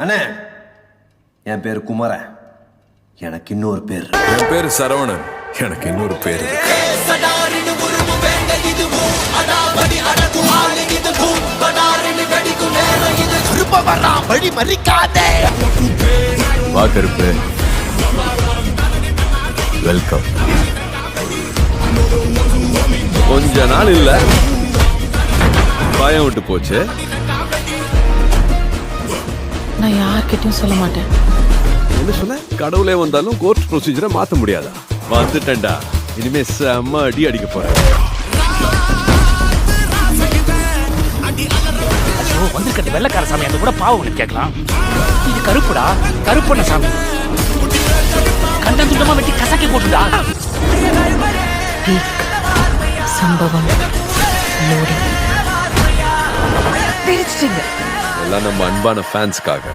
அண்ணே, என் பேர் குமரன். எனக்கு இன்னொரு பேர். என் பேர் சரவணன். எனக்கு இன்னொரு பேர். வா கருப்பு, வெல்கம். கொஞ்ச நாள் இல்ல, பயம் விட்டு போச்சு. நான் யார்கிட்டயும் சொல்ல மாட்டேன். என்ன சொல்ல? கடவுளே வந்தாலும் கோர்ட் ப்ரொசீஜரை மாத்த முடியாதா? வந்துட்டேன்டா, இனிமே செம்ம அடி அடிக்க போறேன். வந்திருக்கிறது வெள்ளக்கார சாமி, அந்த கூட பாவம் கேட்கலாம். இது கருப்புடா, கருப்பண்ண சாமி. கண்டம் துண்டமா வெட்டி கசக்கி போட்டுடா. சம்பவம் எல்லாம் நம்ம அன்பான ஃபேன்ஸ்க்காக.